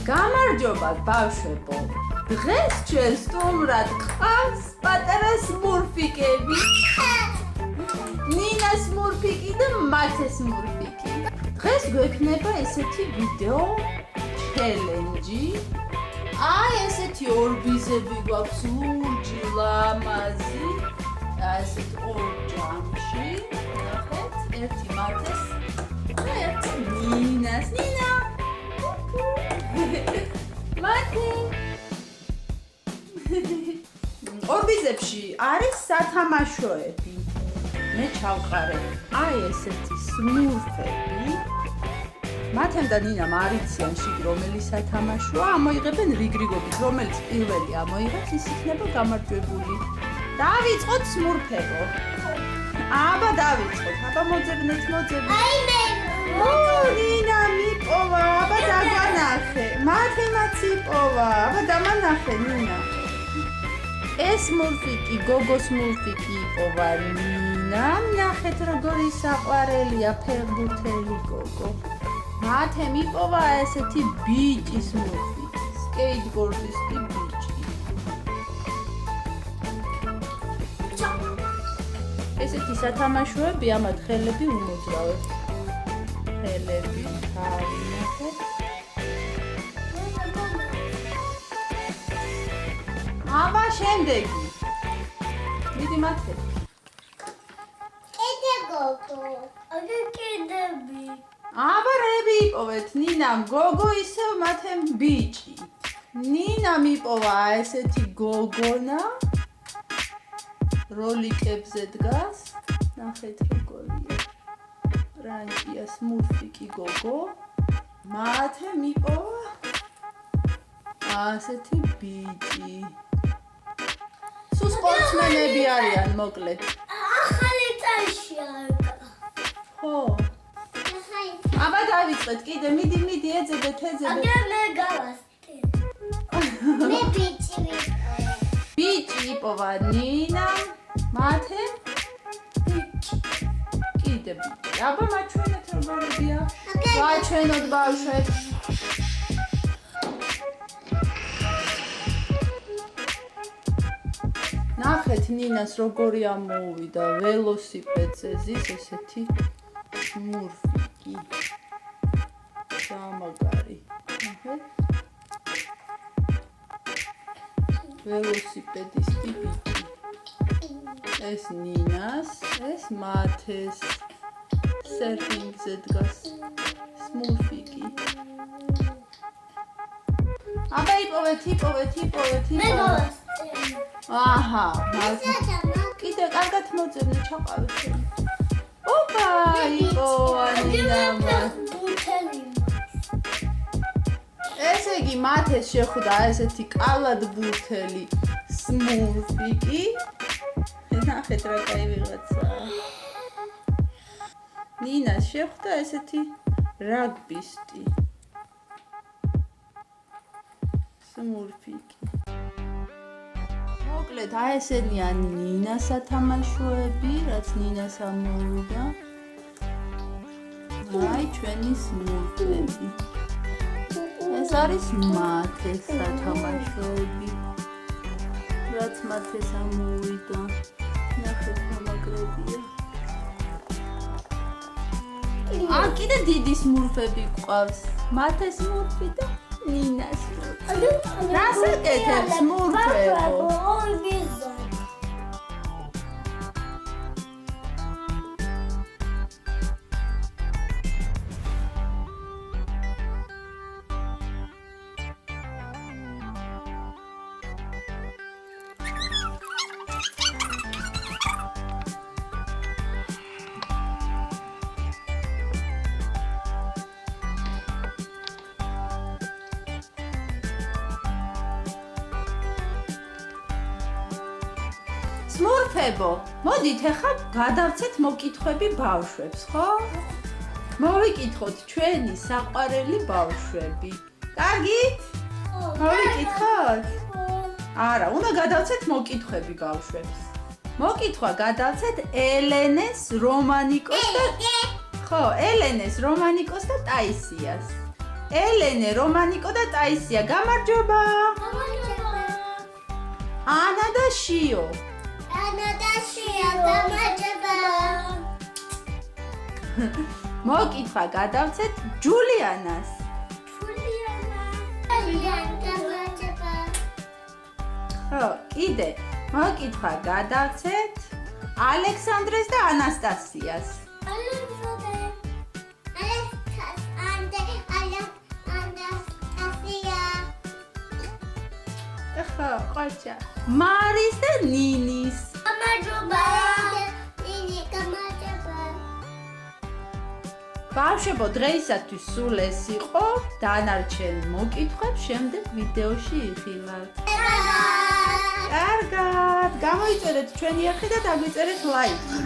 გამარჯობა ბავშვებო. დღეს ჩვენ სტუმრად გყავს პატარა სმურფიკები. ნინა სმურფიკი და მათე სმურფიკი. დღეს გვექნება ესეთი ვიდეო ჩელენჯი. აი ესეთი ორბიზები გვაქვს ლურჯი, ლამაზი. ასეთ ორ ჯამში. ნახეთ, ერთი მათეს და ერთი ნინას. ნინა მათე ორბიზებში არის სათამაშოები. მე ჩავყარე აი ესეთი სმურფები. მათემ და ნინამ არიციან შიგ რომელი სათამაშოა, ამოიღებენ რიგრიგობით, რომელიც პირველი ამოიღებს, ის იქნება გამარჯვებული. დავიწყოთ სმურფებო. აბა დავიწყოთ. აბა მოძებნეთ. აი მე. ნინა მიპოვა, აბა დაგანახე. მათემაც იპოვა, აბა დამანახე ნინა. ეს სმურფიკი, გოგო სმურფიკი იპოვა ნინამ. ნახეთ როგორი საყვარელია ფეხბურთელი გოგო. მათემ იპოვა ესეთი ბიჭი სმურფიკი, სკეიტბორდისტი ბიჭი. ესეთი სათამაშოები, ამათ ხელები უმოძრავეთ. ხელები, თავი, ნახეთ. აბა შემდეგი. მიდი მათე. ეთე გოგო. აგე კიდები. აბა რები იპოვეთ. ნინამ გოგო ისევ მათემ ბიჭი. ნინამ იპოვა ესეთი გოგონა. როლიკებზე დგას. ნახეთ როგორია. ბრანჭია სმურფიკი გოგო. მათემ იპოვა ასეთი ბიჭი. სულ სპორტსმენები არიან მოკლედ. ახალი წაშია. ხო. აბა დავიწყეთ კიდე. მიდი ეძებეთ. აგე მე გავასწრე. მე ბიჭი ვიყო. ბიჭი იპოვა ნინამ. მათემ კიდე ბიჭი. აბა მაჩვენეთ როგორებია. ვაჩვენოთ ბავშვებს. ნახეთ ნინას როგორი ამოუვიდა ველოსიპედზე ზის ესეთი სმურფიკი. გამაგარი. ნახეთ. ველოსიპედისტი ბიჭი. ეს ნინას, ეს მათეს. სერფინგზე დგას სმურფიკი. აბა იპოვეთ. მე გავასწრე. აჰა, კიდე კარგად მოძებნე, ჩაყავით. ოპა, იპოვა ნინამ. ესე იგი მათეს შეხვდა ესეთი კალად ბურთელი სმურფიკი. ნახეთ რა კაი ვიღაცა. ნინას შეხვდა ესეთი რაგბისტი სმურფიკი. მოკლედ აი ესენია ნინას სათამაშოები, რაც ნინას ამოუვიდა. აი ჩვენი სმურფები. ეს არის მათეს სათამაშოები, რაც მათეს ამოუვიდა. ნახეთ მომაგრებია. კიდე დიდი სმურფები გვყავს. მათეს სმურფი და ნინას სმურფი. რას აკეთებ სმურფებო? სმურფებო, მოდით ახლა გადავცეთ მოკითხვები ბავშვებს, ხო? მოვიკითხოთ ჩვენი საყვარელი ბავშვები. კარგით? მოვიკითხოთ? არა, უნდა გადავცეთ მოკითხვები ბავშვებს. მოკითხვა გადავცეთ ელენეს, რომანიკოს და ხო, ელენეს, რომანიკოს და ტაისიას. ელენე, რომანიკო და ტაისია. გამარჯობა. ანა და შიო. მოკითხვა გადავცეთ ჯულიანას. ხო, კიდე მოკითხვა გადავცეთ ალექსანდრეს და ანასტასიას. ხო, ყოჩა. მარის და ნინის. ბავშვებო, დღეისათვის სულ ეს იყო. დანარჩენ მოკითხვებს შემდეგ ვიდეოში იხილავთ. კარგად, გამოიწერეთ ჩვენი არხი და დაგვიწერეთ ლაიქი.